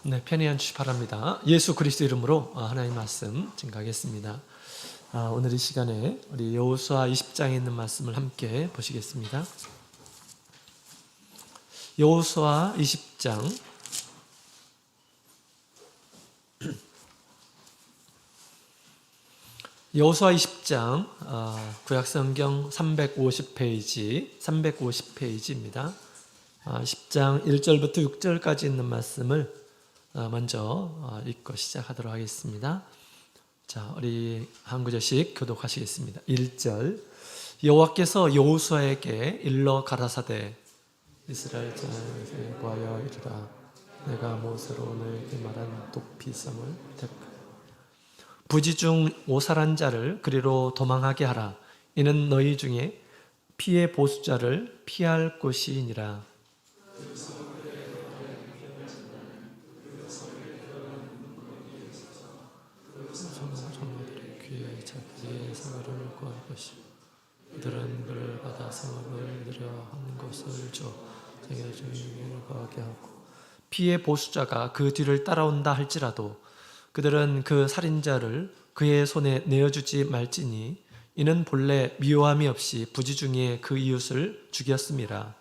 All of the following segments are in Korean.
네, 편히 앉으시 바랍니다. 예수 그리스도 이름으로 하나님 말씀 증거하겠습니다. 오늘 이 시간에 우리 여호수아 20장에 있는 말씀을 함께 보시겠습니다. 여호수아 20장 여호수아 20장 구약성경 350페이지입니다. 10장 1절부터 6절까지 있는 말씀을 먼저 읽고 시작하도록 하겠습니다. 자, 우리 한 구절씩 교독하시겠습니다. 1절 여호와께서 여호수아에게 일러 가라사대 이스라엘 자손에게 보하여 이르라 내가 모세로 너에게 말한 도피성을 택하라 부지 중 오살한 자를 그리로 도망하게 하라 이는 너희 중에 피의 보수자를 피할 곳이니라. 귀에 자기의 생활을 구할 것이 그들은 그를 받아 생업을 느려 하는 것을 줘 자기의 주인을 구하게 하고 피의 보수자가 그 뒤를 따라온다 할지라도 그들은 그 살인자를 그의 손에 내어주지 말지니 이는 본래 미워함이 없이 부지 중에 그 이웃을 죽였음이라.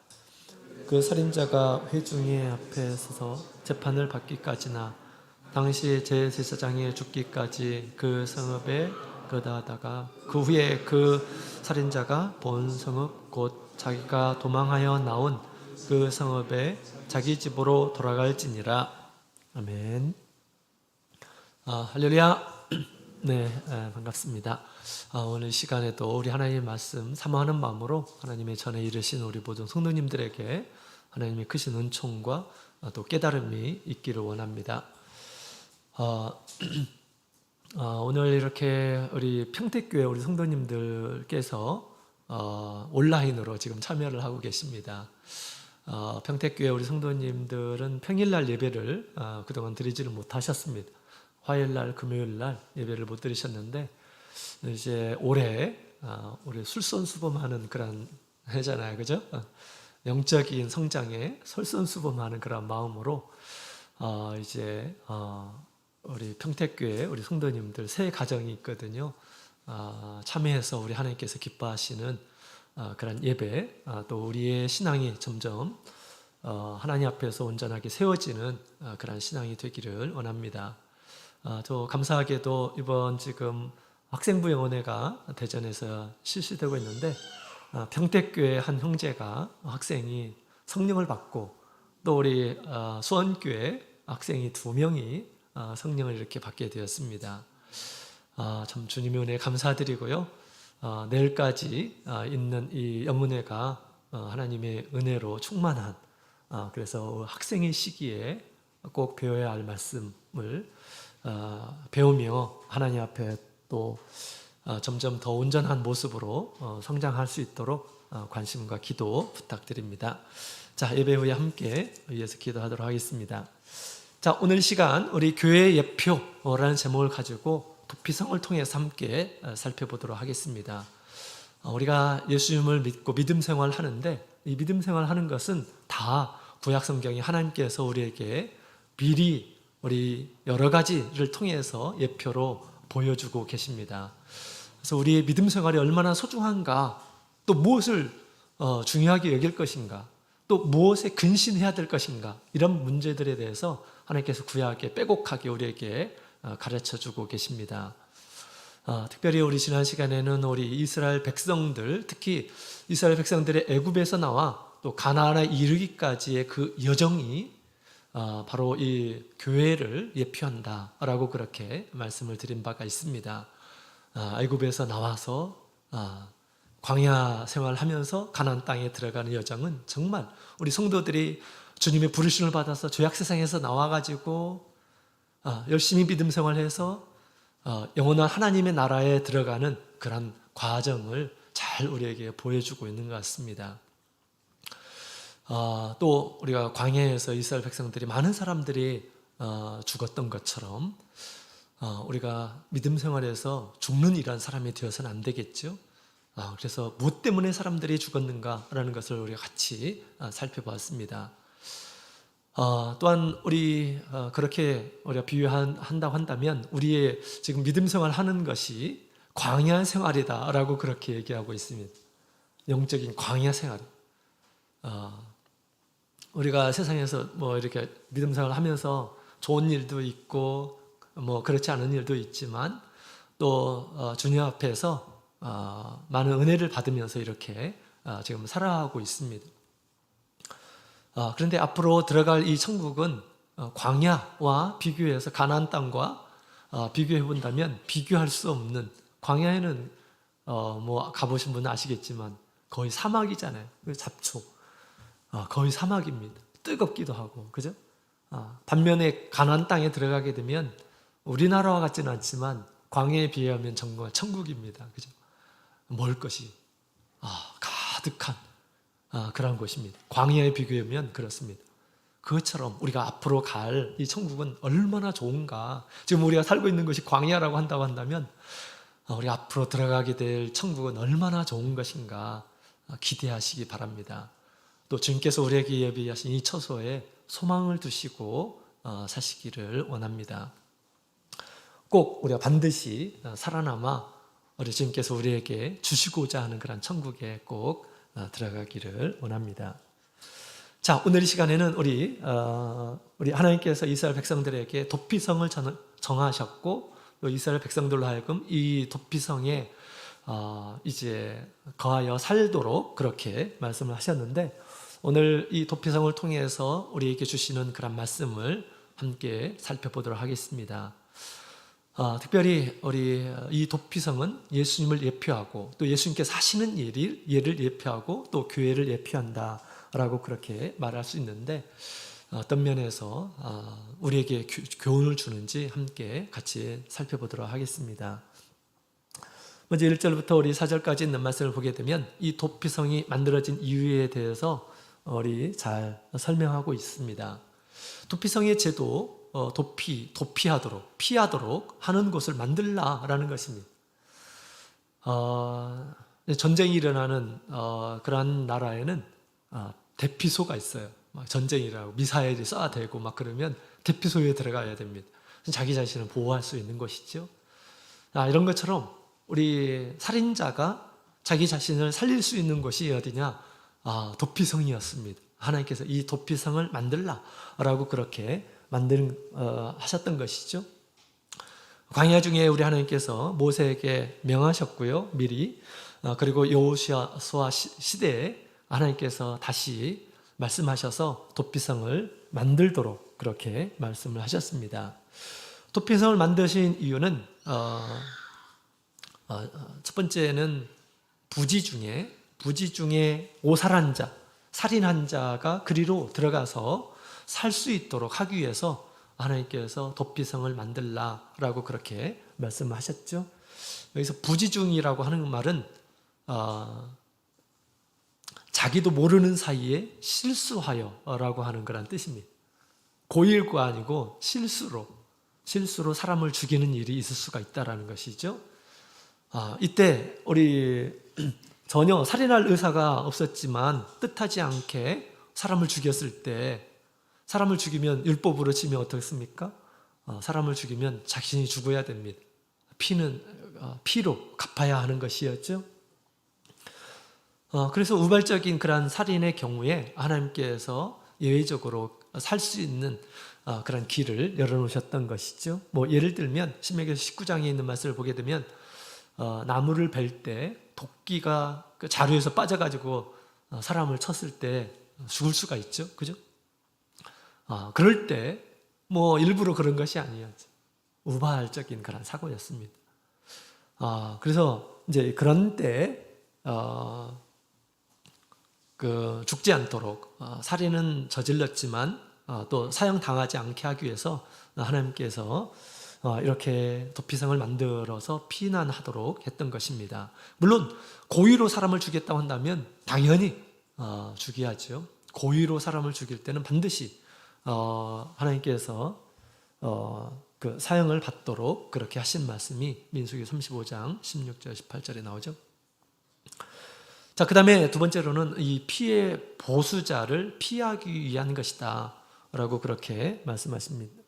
그 살인자가 회중의 앞에 서서 재판을 받기까지나 당시 제사장이 죽기까지 그 성읍에 거다하다가 그 후에 그 살인자가 본 성읍 곧 자기가 도망하여 나온 그 성읍에 자기 집으로 돌아갈지니라. 아멘. 할렐루야. 네, 반갑습니다. 오늘 시간에도 우리 하나님의 말씀 사모하는 마음으로 하나님의 전에 이르신 우리 모든 성도님들에게 하나님의 크신 은총과 또 깨달음이 있기를 원합니다. 오늘 이렇게 우리 평택교회 우리 성도님들께서 온라인으로 지금 참여를 하고 계십니다. 평택교회 우리 성도님들은 평일날 예배를 그동안 드리지를 못하셨습니다. 화요일날, 금요일날 예배를 못 드리셨는데 이제 올해 솔선수범하는 그런 해잖아요, 그죠? 영적인 성장에 솔선수범하는 그런 마음으로 이제 우리 평택교회 우리 성도님들 새 가정이 있거든요. 참여해서 우리 하나님께서 기뻐하시는 그런 예배, 또 우리의 신앙이 점점 하나님 앞에서 온전하게 세워지는 그런 신앙이 되기를 원합니다. 또 감사하게도 이번 지금 학생부영원회가 대전에서 실시되고 있는데 평택교회 한 형제가 학생이 성령을 받고 또 우리 수원교회 학생이 2명이 성령을 이렇게 받게 되었습니다. 참 주님의 은혜에 감사드리고요. 내일까지 있는 이 영문회가 하나님의 은혜로 충만한 그래서 학생의 시기에 꼭 배워야 할 말씀을 배우며 하나님 앞에 또 점점 더 온전한 모습으로 성장할 수 있도록 관심과 기도 부탁드립니다. 자, 예배 후에 함께 위해서 기도하도록 하겠습니다. 자, 오늘 시간 우리 교회 예표라는 제목을 가지고 도피성을 통해서 함께 살펴보도록 하겠습니다. 우리가 예수님을 믿고 믿음 생활을 하는데 이 믿음 생활을 하는 것은 다 구약 성경이 하나님께서 우리에게 미리 우리 여러 가지를 통해서 예표로 보여주고 계십니다. 그래서 우리의 믿음 생활이 얼마나 소중한가, 또 무엇을 중요하게 여길 것인가, 또 무엇에 근신해야 될 것인가, 이런 문제들에 대해서 하나님께서 구약에 빼곡하게 우리에게 가르쳐주고 계십니다. 특별히 우리 지난 시간에는 우리 이스라엘 백성들, 특히 이스라엘 백성들의 애굽에서 나와 또 가나안에 이르기까지의 그 여정이 바로 이 교회를 예표한다라고 그렇게 말씀을 드린 바가 있습니다. 애굽에서 나와서 광야 생활하면서 가나안 땅에 들어가는 여정은 정말 우리 성도들이 주님의 부르심을 받아서 죄악 세상에서 나와가지고 열심히 믿음 생활해서 영원한 하나님의 나라에 들어가는 그런 과정을 잘 우리에게 보여주고 있는 것 같습니다. 또 우리가 광야에서 이스라엘 백성들이 많은 사람들이 죽었던 것처럼 우리가 믿음 생활에서 죽는 이런 사람이 되어서는 안 되겠죠. 그래서 무엇 때문에 사람들이 죽었는가라는 것을 우리가 같이 살펴보았습니다. 또한 우리 그렇게 우리가 비유한다고 한다면 우리의 지금 믿음 생활 하는 것이 광야 생활이다라고 그렇게 얘기하고 있습니다. 영적인 광야 생활. 우리가 세상에서 뭐 이렇게 믿음 생활을 하면서 좋은 일도 있고 뭐 그렇지 않은 일도 있지만 또 주님 앞에서 많은 은혜를 받으면서 이렇게 지금 살아가고 있습니다. 그런데 앞으로 들어갈 이 천국은 광야와 비교해서 가나안 땅과 비교해 본다면 비교할 수 없는, 광야에는 뭐 가보신 분은 아시겠지만 거의 사막이잖아요. 잡초. 거의 사막입니다. 뜨겁기도 하고, 그죠? 반면에 가나안 땅에 들어가게 되면 우리나라와 같지는 않지만 광야에 비하면 정말 천국입니다. 그죠? 먹을 것이 가득한 그런 곳입니다. 광야에 비교하면 그렇습니다. 그것처럼 우리가 앞으로 갈 이 천국은 얼마나 좋은가. 지금 우리가 살고 있는 것이 광야라고 한다고 한다면 우리 앞으로 들어가게 될 천국은 얼마나 좋은 것인가 기대하시기 바랍니다. 또 주님께서 우리에게 예비하신 이 처소에 소망을 두시고 사시기를 원합니다. 꼭 우리가 반드시 살아남아 우리 주님께서 우리에게 주시고자 하는 그런 천국에 꼭 들어가기를 원합니다. 자, 오늘 이 시간에는 우리 하나님께서 이스라엘 백성들에게 도피성을 정하셨고 또 이스라엘 백성들로 하여금 이 도피성에 이제 거하여 살도록 그렇게 말씀을 하셨는데, 오늘 이 도피성을 통해서 우리에게 주시는 그런 말씀을 함께 살펴보도록 하겠습니다. 특별히 우리 이 도피성은 예수님을 예표하고 또 예수님께서 하시는 예를 예표하고 또 교회를 예표한다라고 그렇게 말할 수 있는데, 어떤 면에서 우리에게 교훈을 주는지 함께 같이 살펴보도록 하겠습니다. 먼저 1절부터 우리 4절까지 있는 말씀을 보게 되면 이 도피성이 만들어진 이유에 대해서 우리 잘 설명하고 있습니다. 도피성의 제도, 피하도록 하는 곳을 만들라라는 것입니다. 전쟁이 일어나는 그러한 나라에는 대피소가 있어요. 막 전쟁이라고 미사일이 쏴대고 막 그러면 대피소에 들어가야 됩니다. 자기 자신을 보호할 수 있는 것이죠. 이런 것처럼 우리 살인자가 자기 자신을 살릴 수 있는 곳이 어디냐? 도피성이었습니다. 하나님께서 이 도피성을 만들라라고 그렇게 하셨던 것이죠. 광야 중에 우리 하나님께서 모세에게 명하셨고요, 미리. 그리고 여호수아 시대에 하나님께서 다시 말씀하셔서 도피성을 만들도록 그렇게 말씀을 하셨습니다. 도피성을 만드신 이유는 첫 번째는 부지 중에 오살한 자, 살인한 자가 그리로 들어가서 살 수 있도록 하기 위해서 하나님께서 도피성을 만들라라고 그렇게 말씀하셨죠. 여기서 부지중이라고 하는 말은 자기도 모르는 사이에 실수하여라고 하는 그런 뜻입니다. 고의가 아니고 실수로 사람을 죽이는 일이 있을 수가 있다라는 것이죠. 이때 우리 전혀 살인할 의사가 없었지만 뜻하지 않게 사람을 죽였을 때, 사람을 죽이면 율법으로 치면 어떻습니까? 사람을 죽이면 자신이 죽어야 됩니다. 피로 갚아야 하는 것이었죠. 그래서 우발적인 그런 살인의 경우에 하나님께서 예외적으로 살 수 있는 그런 길을 열어놓으셨던 것이죠. 뭐 예를 들면 신명기서 19장에 있는 말씀을 보게 되면 나무를 벨 때 도끼가 그 자루에서 빠져가지고 사람을 쳤을 때 죽을 수가 있죠. 그죠? 그럴 때 뭐 일부러 그런 것이 아니었죠. 우발적인 그런 사고였습니다. 그래서 이제 그런 때 죽지 않도록 살인은 저질렀지만 또 사형당하지 않게 하기 위해서 하나님께서 이렇게 도피성을 만들어서 피난하도록 했던 것입니다. 물론 고의로 사람을 죽였다고 한다면 당연히 죽여야죠. 고의로 사람을 죽일 때는 반드시 하나님께서 그 사형을 받도록 그렇게 하신 말씀이 민수기 35장 16절 18절에 나오죠. 자, 그 다음에 두 번째로는 이 피해 보수자를 피하기 위한 것이다 라고 그렇게 말씀하십니다.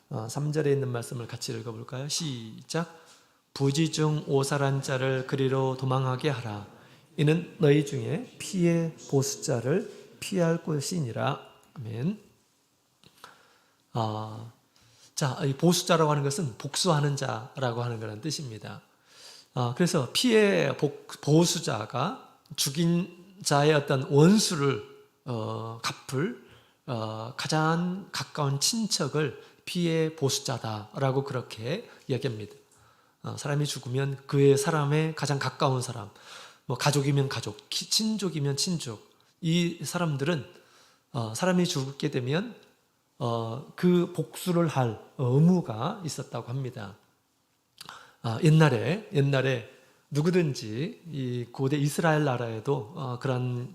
3절에 있는 말씀을 같이 읽어볼까요? 시작. 부지 중 오살한 자를 그리로 도망하게 하라. 이는 너희 중에 피의 보수자를 피할 것이니라. 아멘. 자, 이 보수자라고 하는 것은 복수하는 자라고 하는 그런 뜻입니다. 그래서 피의 보수자가 죽인 자의 어떤 원수를 갚을 가장 가까운 친척을 피의 보수자다라고 그렇게 이야기합니다. 사람이 죽으면 그의 사람의 가장 가까운 사람, 뭐 가족이면 가족, 친족이면 친족, 이 사람들은 사람이 죽게 되면 그 복수를 할 의무가 있었다고 합니다. 옛날에 누구든지 이 고대 이스라엘 나라에도 그런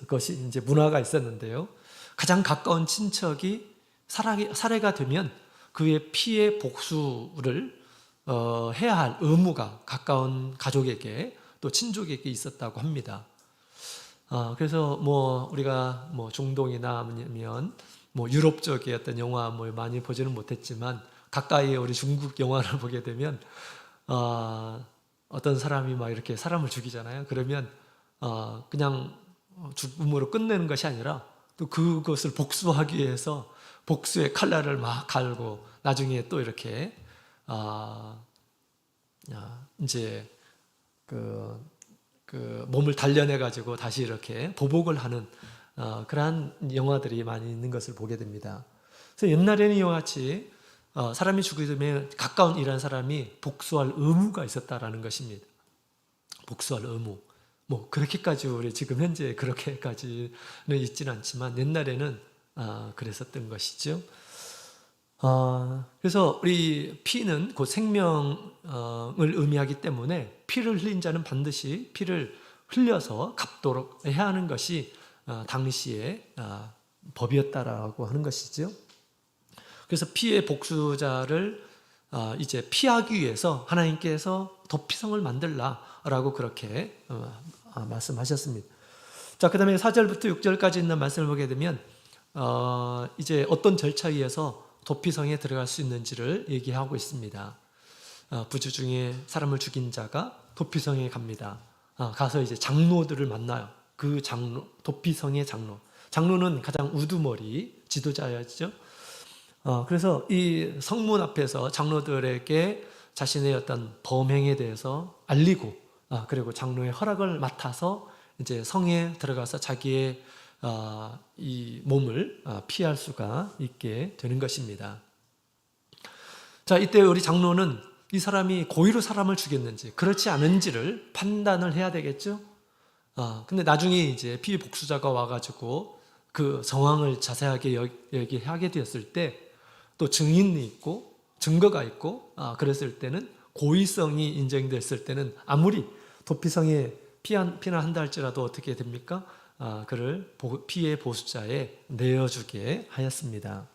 것이 이제 문화가 있었는데요. 가장 가까운 친척이 살해가 되면 그의 피해 복수를 해야 할 의무가 가까운 가족에게 또 친족에게 있었다고 합니다. 그래서 뭐 우리가 뭐 중동이나 아니면 뭐 유럽 쪽의 어떤 영화 뭐 많이 보지는 못했지만 가까이 우리 중국 영화를 보게 되면 어떤 사람이 막 이렇게 사람을 죽이잖아요. 그러면 그냥 죽음으로 끝내는 것이 아니라 또 그것을 복수하기 위해서 복수의 칼날을 막 갈고 나중에 또 이렇게 이제 그 몸을 단련해 가지고 다시 이렇게 보복을 하는 그러한 영화들이 많이 있는 것을 보게 됩니다. 그래서 옛날에는 이와 같이 사람이 죽으면 가까운 일한 사람이 복수할 의무가 있었다라는 것입니다. 복수할 의무. 뭐 그렇게까지 우리 지금 현재 그렇게까지는 있지는 않지만 옛날에는 그랬었던 것이죠. 그래서 우리 피는 곧 생명을 의미하기 때문에 피를 흘린 자는 반드시 피를 흘려서 갚도록 해야 하는 것이 당시의 법이었다라고 하는 것이죠. 그래서 피의 복수자를 이제 피하기 위해서 하나님께서 도피성을 만들라라고 그렇게 말씀하셨습니다. 자, 그 다음에 4절부터 6절까지 있는 말씀을 보게 되면 이제 어떤 절차에 의해서 도피성에 들어갈 수 있는지를 얘기하고 있습니다. 부주 중에 사람을 죽인 자가 도피성에 갑니다. 가서 이제 장로들을 만나요. 그 장로, 도피성의 장로. 장로는 가장 우두머리 지도자였죠. 그래서 이 성문 앞에서 장로들에게 자신의 어떤 범행에 대해서 알리고, 그리고 장로의 허락을 맡아서 이제 성에 들어가서 자기의 이 몸을 피할 수가 있게 되는 것입니다. 자, 이때 우리 장로는 이 사람이 고의로 사람을 죽였는지 그렇지 않은지를 판단을 해야 되겠죠. 근데 나중에 이제 피해 복수자가 와가지고 그 정황을 자세하게 얘기하게 되었을 때 또 증인이 있고 증거가 있고 그랬을 때는 고의성이 인정됐을 때는 아무리 도피성에 피난한다 할지라도 어떻게 됩니까? 그를 피해 보수자에 내어주게 하였습니다.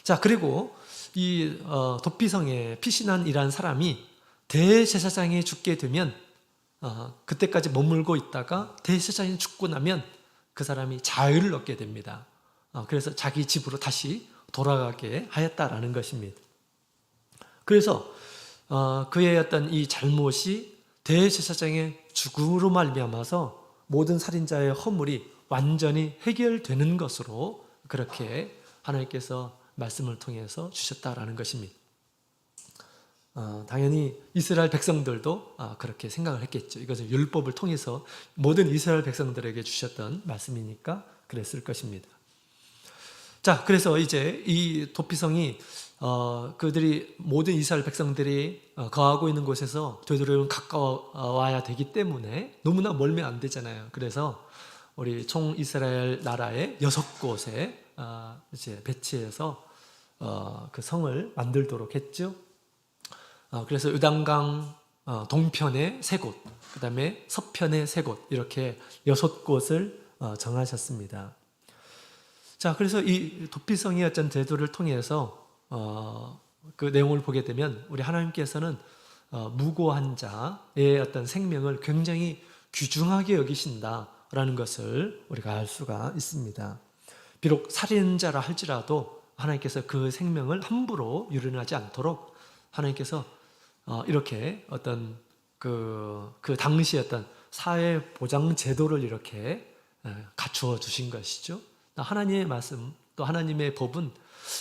자, 그리고 이 도피성에 피신한 이란 사람이 대제사장이 죽게 되면 그때까지 머물고 있다가 대제사장이 죽고 나면 그 사람이 자유를 얻게 됩니다. 그래서 자기 집으로 다시 돌아가게 하였다라는 것입니다. 그래서 그의 어떤 이 잘못이 대제사장의 죽음으로 말미암아서 모든 살인자의 허물이 완전히 해결되는 것으로 그렇게 하나님께서 말씀을 통해서 주셨다라는 것입니다. 당연히 이스라엘 백성들도 그렇게 생각을 했겠죠. 이것은 율법을 통해서 모든 이스라엘 백성들에게 주셨던 말씀이니까 그랬을 것입니다. 자, 그래서 이제 이 도피성이 그들이 모든 이스라엘 백성들이 거하고 있는 곳에서 되도록이면 가까워야 되기 때문에 너무나 멀면 안 되잖아요. 그래서 우리 총 이스라엘 나라의 6곳에 이제 배치해서 그 성을 만들도록 했죠. 그래서 요단강 동편에 3곳, 그 다음에 서편에 3곳 이렇게 6곳을 정하셨습니다. 자, 그래서 이 도피성의 어떤 제도를 통해서 그 내용을 보게 되면 우리 하나님께서는 무고한 자의 어떤 생명을 굉장히 귀중하게 여기신다 있다라는 것을 우리가 알 수가 있습니다. 비록 살인자라 할지라도 하나님께서 그 생명을 함부로 유린하지 않도록 하나님께서 이렇게 어떤 그 당시의 어떤 사회 보장 제도를 이렇게 갖추어 주신 것이죠. 하나님의 말씀 또 하나님의 법은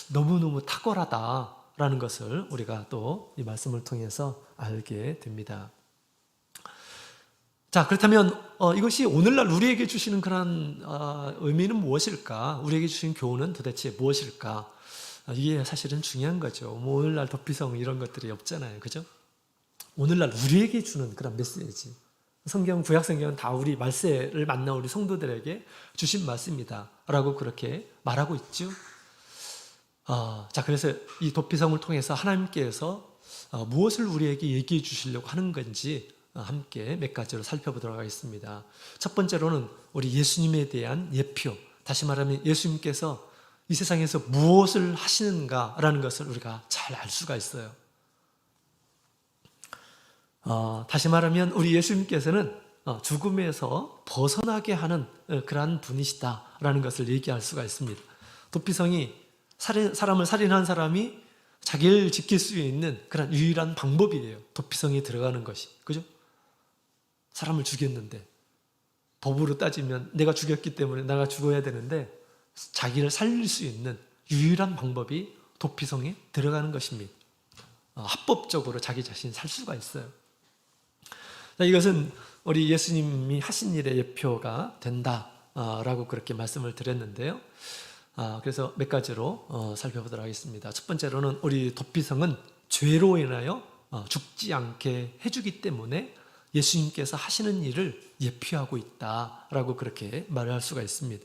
너무너무 탁월하다라는 것을 우리가 또 이 말씀을 통해서 알게 됩니다. 자, 그렇다면 이것이 오늘날 우리에게 주시는 그런 의미는 무엇일까? 우리에게 주신 교훈은 도대체 무엇일까? 이게 사실은 중요한 거죠. 뭐 오늘날 도피성 이런 것들이 없잖아요. 그죠? 오늘날 우리에게 주는 그런 메시지. 성경, 구약 성경은 다 우리 말세를 만나 우리 성도들에게 주신 말씀이다 라고 그렇게 말하고 있죠. 자, 그래서 이 도피성을 통해서 하나님께서 무엇을 우리에게 얘기해 주시려고 하는 건지 함께 몇 가지로 살펴보도록 하겠습니다. 첫 번째로는 우리 예수님에 대한 예표, 다시 말하면 예수님께서 이 세상에서 무엇을 하시는가라는 것을 우리가 잘 알 수가 있어요. 다시 말하면 우리 예수님께서는 죽음에서 벗어나게 하는 그러한 분이시다라는 것을 얘기할 수가 있습니다. 도피성이 사람을 살인한 사람이 자기를 지킬 수 있는 그런 유일한 방법이에요. 도피성에 들어가는 것이. 그죠? 사람을 죽였는데 법으로 따지면 내가 죽였기 때문에 내가 죽어야 되는데 자기를 살릴 수 있는 유일한 방법이 도피성에 들어가는 것입니다. 합법적으로 자기 자신이 살 수가 있어요. 자, 이것은 우리 예수님이 하신 일의 예표가 된다라고 그렇게 말씀을 드렸는데요. 그래서 몇 가지로 살펴보도록 하겠습니다. 첫 번째로는 우리 도피성은 죄로 인하여 죽지 않게 해주기 때문에 예수님께서 하시는 일을 예표하고 있다라고 그렇게 말할 수가 있습니다.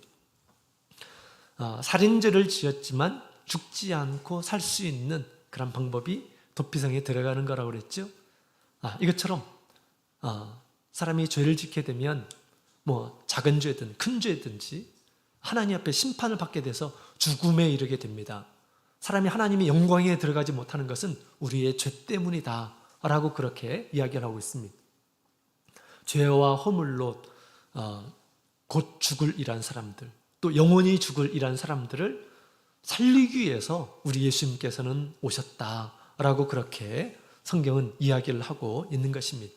살인죄를 지었지만 죽지 않고 살 수 있는 그런 방법이 도피성에 들어가는 거라고 그랬죠. 이것처럼 사람이 죄를 짓게 되면 뭐 작은 죄든 큰 죄든지 하나님 앞에 심판을 받게 돼서 죽음에 이르게 됩니다. 사람이 하나님의 영광에 들어가지 못하는 것은 우리의 죄 때문이다 라고 그렇게 이야기를 하고 있습니다. 죄와 허물로 곧 죽을 이란 사람들, 또 영원히 죽을 이란 사람들을 살리기 위해서 우리 예수님께서는 오셨다라고 그렇게 성경은 이야기를 하고 있는 것입니다.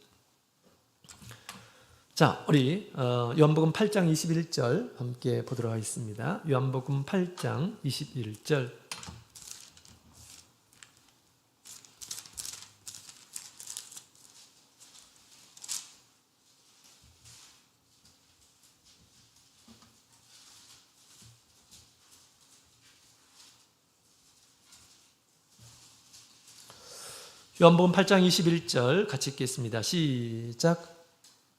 자, 우리 요한복음 8장 21절 함께 보도록 하겠습니다. 요한복음 8장 21절. 요한복음 8장 21절 같이 읽겠습니다. 시작.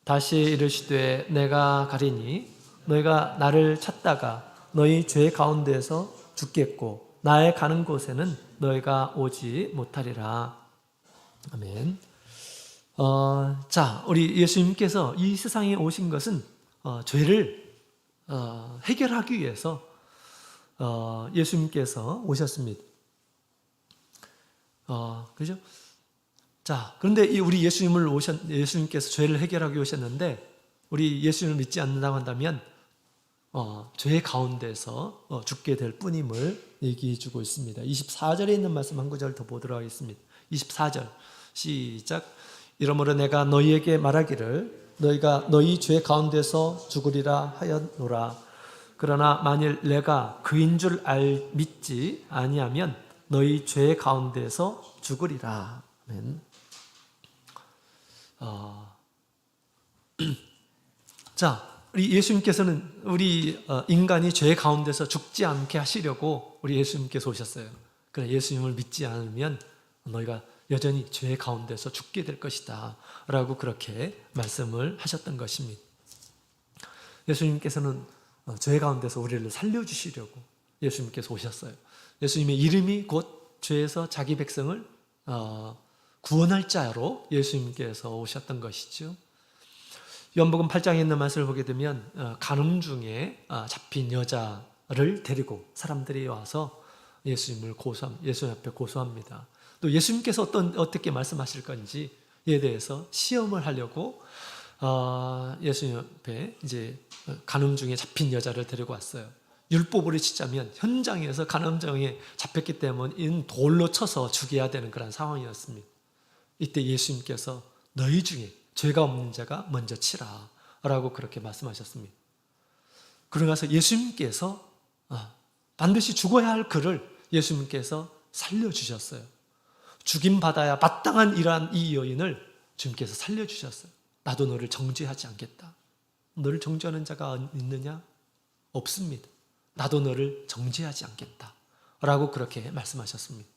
다시 이르시되 내가 가리니 너희가 나를 찾다가 너희 죄 가운데서 죽겠고 나의 가는 곳에는 너희가 오지 못하리라. 아멘. 자, 우리 예수님께서 이 세상에 오신 것은 죄를 해결하기 위해서 예수님께서 오셨습니다. 그죠? 자, 그런데 우리 예수님께서 죄를 해결하기 오셨는데 우리 예수님을 믿지 않는다고 한다면 죄 가운데서 죽게 될 뿐임을 얘기해 주고 있습니다. 24절에 있는 말씀 한 구절 더 보도록 하겠습니다. 24절 시작. 이러므로 내가 너희에게 말하기를 너희가 너희 죄 가운데서 죽으리라 하였노라. 그러나 만일 내가 그인 줄 믿지 아니하면 너희 죄 가운데서 죽으리라. 아멘. 자, 우리 예수님께서는 우리 인간이 죄 가운데서 죽지 않게 하시려고 우리 예수님께서 오셨어요. 그래, 예수님을 믿지 않으면 너희가 여전히 죄 가운데서 죽게 될 것이다 라고 그렇게 말씀을 하셨던 것입니다. 예수님께서는 죄 가운데서 우리를 살려주시려고 예수님께서 오셨어요. 예수님의 이름이 곧 죄에서 자기 백성을 구원할 자로 예수님께서 오셨던 것이죠. 요한복음 8장에 있는 말씀을 보게 되면 간음 중에 잡힌 여자를 데리고 사람들이 와서 예수님 앞에 고소합니다. 또 예수님께서 어떻게 말씀하실 건지에 대해서 시험을 하려고 예수님 앞에 이제 간음 중에 잡힌 여자를 데리고 왔어요. 율법으로 치자면 현장에서 간음정에 잡혔기 때문에 돌로 쳐서 죽여야 되는 그런 상황이었습니다. 이때 예수님께서 너희 중에 죄가 없는 자가 먼저 치라 라고 그렇게 말씀하셨습니다. 그러고 나서 예수님께서 반드시 죽어야 할 그를 예수님께서 살려주셨어요. 죽임받아야 마땅한 이러한 이 여인을 주님께서 살려주셨어요. 나도 너를 정죄하지 않겠다. 너를 정죄하는 자가 있느냐? 없습니다. 나도 너를 정죄하지 않겠다 라고 그렇게 말씀하셨습니다.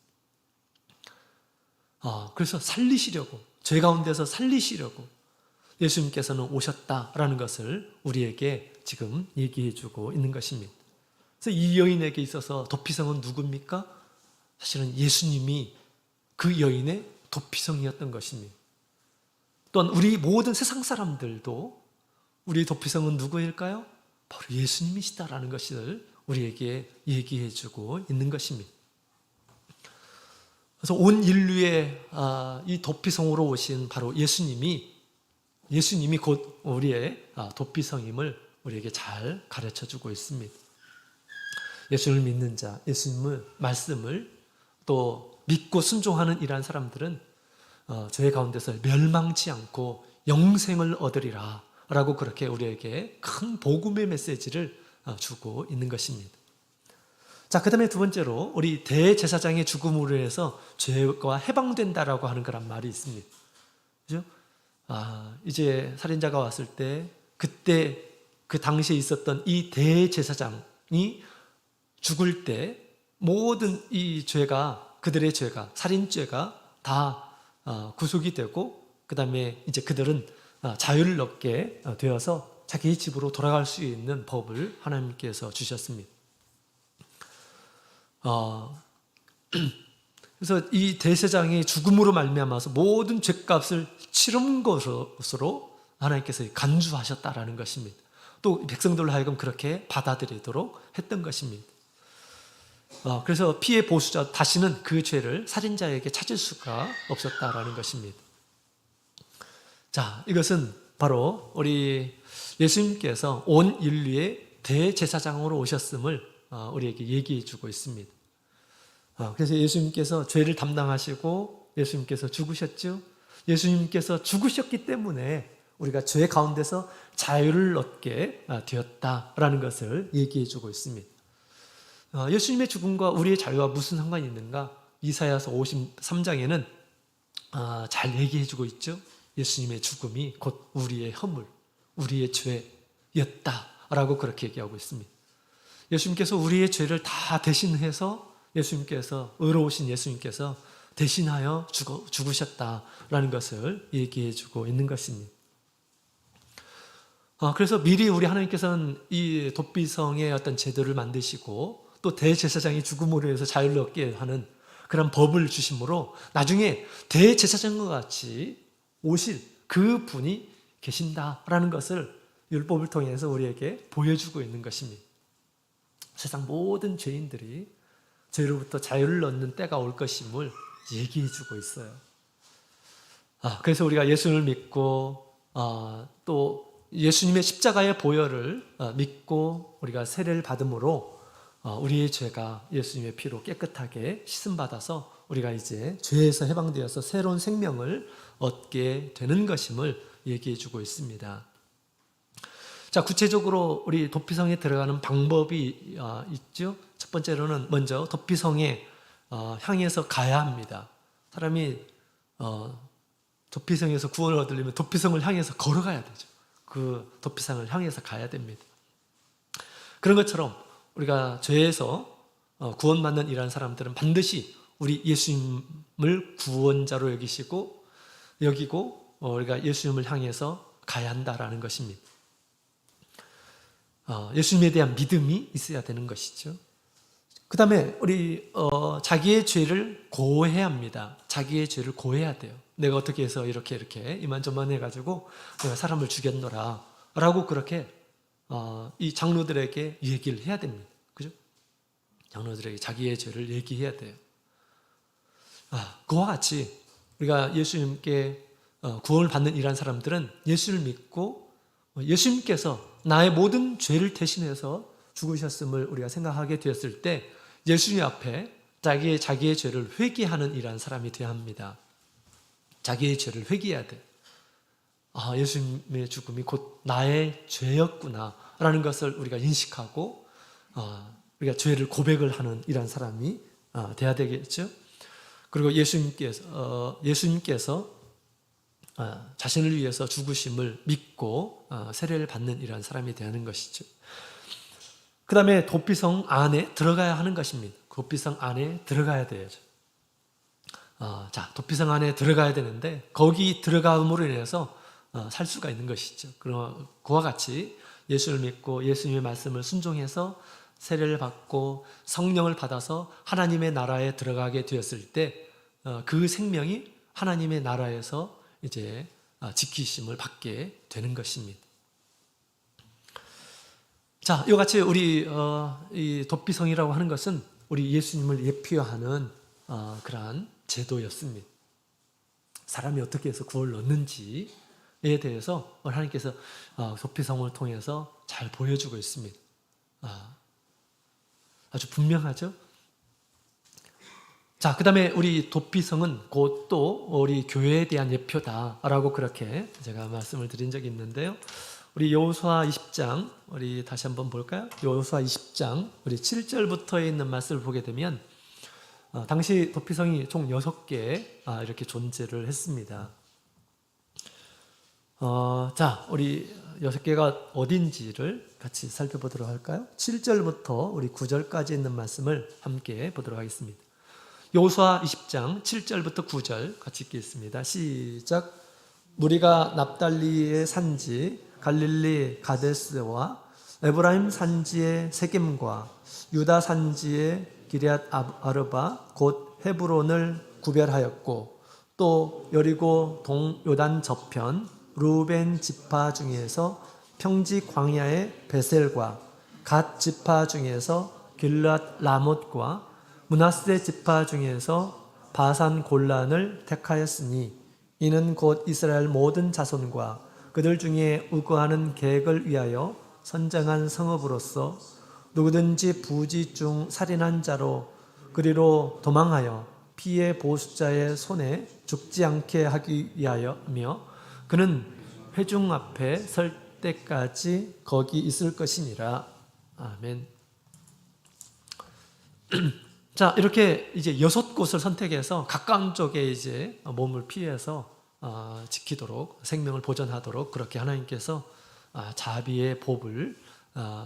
그래서 살리시려고, 죄 가운데서 살리시려고 예수님께서는 오셨다라는 것을 우리에게 지금 얘기해 주고 있는 것입니다. 그래서 이 여인에게 있어서 도피성은 누굽니까? 사실은 예수님이 그 여인의 도피성이었던 것입니다. 또한 우리 모든 세상 사람들도 우리 도피성은 누구일까요? 바로 예수님이시다라는 것을 우리에게 얘기해 주고 있는 것입니다. 그래서 온 인류의 이 도피성으로 오신 바로 예수님이 곧 우리의 도피성임을 우리에게 잘 가르쳐 주고 있습니다. 예수를 믿는 자, 예수님의 말씀을 또 믿고 순종하는 이러한 사람들은 죄 가운데서 멸망치 않고 영생을 얻으리라 라고 그렇게 우리에게 큰 복음의 메시지를 주고 있는 것입니다. 자, 그 다음에 두 번째로 우리 대제사장의 죽음으로 해서 죄가 해방된다라고 하는 그런 말이 있습니다. 그죠? 이제 살인자가 왔을 때 그때 그 당시에 있었던 이 대제사장이 죽을 때 모든 이 죄가, 그들의 죄가, 살인죄가 다 구속이 되고 그 다음에 이제 그들은 자유를 얻게 되어서 자기 집으로 돌아갈 수 있는 법을 하나님께서 주셨습니다. 그래서 이 대제사장이 죽음으로 말미암아서 모든 죄값을 치른 것으로 하나님께서 간주하셨다라는 것입니다. 또 백성들로 하여금 그렇게 받아들이도록 했던 것입니다. 그래서 피해 보수자 다시는 그 죄를 살인자에게 찾을 수가 없었다라는 것입니다. 자, 이것은 바로 우리 예수님께서 온 인류의 대제사장으로 오셨음을 우리에게 얘기해 주고 있습니다. 그래서 예수님께서 죄를 담당하시고 예수님께서 죽으셨죠. 예수님께서 죽으셨기 때문에 우리가 죄 가운데서 자유를 얻게 되었다라는 것을 얘기해 주고 있습니다. 예수님의 죽음과 우리의 자유와 무슨 상관이 있는가? 이사야서 53장에는 잘 얘기해 주고 있죠. 예수님의 죽음이 곧 우리의 허물, 우리의 죄였다라고 그렇게 얘기하고 있습니다. 예수님께서 우리의 죄를 다 대신해서 예수님께서, 의로우신 예수님께서 대신하여 죽으셨다라는 것을 얘기해 주고 있는 것입니다. 그래서 미리 우리 하나님께서는 이 도피성의 어떤 제도를 만드시고 또 대제사장이 죽음으로 해서 자유를 얻게 하는 그런 법을 주심으로 나중에 대제사장과 같이 오실 그 분이 계신다라는 것을 율법을 통해서 우리에게 보여주고 있는 것입니다. 세상 모든 죄인들이 죄로부터 자유를 얻는 때가 올 것임을 얘기해 주고 있어요. 그래서 우리가 예수를 믿고 또 예수님의 십자가의 보혈을 믿고 우리가 세례를 받음으로 우리의 죄가 예수님의 피로 깨끗하게 씻음받아서 우리가 이제 죄에서 해방되어서 새로운 생명을 얻게 되는 것임을 얘기해 주고 있습니다. 자, 구체적으로 우리 도피성에 들어가는 방법이 있죠. 첫 번째로는 먼저 도피성에 향해서 가야 합니다. 사람이 도피성에서 구원을 얻으려면 도피성을 향해서 걸어가야 되죠. 그 도피성을 향해서 가야 됩니다. 그런 것처럼 우리가 죄에서 구원받는 이러한 사람들은 반드시 우리 예수님을 구원자로 여기고 우리가 예수님을 향해서 가야 한다라는 것입니다. 예수님에 대한 믿음이 있어야 되는 것이죠. 그 다음에 우리 자기의 죄를 고해야 합니다. 자기의 죄를 고해야 돼요. 내가 어떻게 해서 이렇게 이만저만 해가지고 내가 사람을 죽였노라 라고 그렇게 이 장로들에게 얘기를 해야 됩니다. 그죠? 장로들에게 자기의 죄를 얘기해야 돼요. 그와 같이 우리가 예수님께 구원을 받는 이러한 사람들은 예수를 믿고 예수님께서 나의 모든 죄를 대신해서 죽으셨음을 우리가 생각하게 되었을 때 예수님 앞에 자기의 죄를 회개하는 이러한 사람이 되어야 합니다. 자기의 죄를 회개해야 돼. 예수님의 죽음이 곧 나의 죄였구나 라는 것을 우리가 인식하고 우리가 죄를 고백을 하는 이러한 사람이 돼야 되겠죠. 그리고 예수님께서 자신을 위해서 죽으심을 믿고 세례를 받는 이러한 사람이 되는 것이죠. 그 다음에 도피성 안에 들어가야 하는 것입니다. 도피성 안에 들어가야 되죠. 도피성 안에 들어가야 되는데 거기 들어감으로 인해서 살 수가 있는 것이죠. 그럼 그와 같이 예수를 믿고 예수님의 말씀을 순종해서 세례를 받고 성령을 받아서 하나님의 나라에 들어가게 되었을 때 그 생명이 하나님의 나라에서 이제 지키심을 받게 되는 것입니다. 자, 이와 같이 우리 이 도피성이라고 하는 것은 우리 예수님을 예표하는 그러한 제도였습니다. 사람이 어떻게 해서 구원을 얻는지에 대해서 하나님께서 도피성을 통해서 잘 보여주고 있습니다. 아주 분명하죠? 자, 그 다음에 우리 도피성은 곧 또 우리 교회에 대한 예표다라고 그렇게 제가 말씀을 드린 적이 있는데요. 우리 여호수아 20장, 우리 다시 한번 볼까요? 여호수아 20장, 우리 7절부터에 있는 말씀을 보게 되면 당시 도피성이 총 6개 이렇게 존재를 했습니다. 자, 우리 6개가 어딘지를 같이 살펴보도록 할까요? 7절부터 우리 9절까지 있는 말씀을 함께 보도록 하겠습니다. 여호수아 20장 7절부터 9절 같이 읽겠습니다. 시작. 무리가 납달리의 산지 갈릴리 가데스와 에브라임 산지의 세겜과 유다 산지의 기럇 아르바 곧 헤브론을 구별하였고 또 여리고 동요단 저편 루벤 지파 중에서 평지 광야의 베셀과 갓 지파 중에서 길랏 라못과 므낫세 지파 중에서 바산 골란을 택하였으니 이는 곧 이스라엘 모든 자손과 그들 중에 우거하는 계획을 위하여 선정한 성읍으로서 누구든지 부지 중 살인한 자로 그리로 도망하여 피해 보수자의 손에 죽지 않게 하기 위하여며 그는 회중 앞에 설 때까지 거기 있을 것이니라. 아멘. 자, 이렇게 이제 6곳을 선택해서 가까운 쪽에 이제 몸을 피해서 지키도록 생명을 보존하도록 그렇게 하나님께서 자비의 복을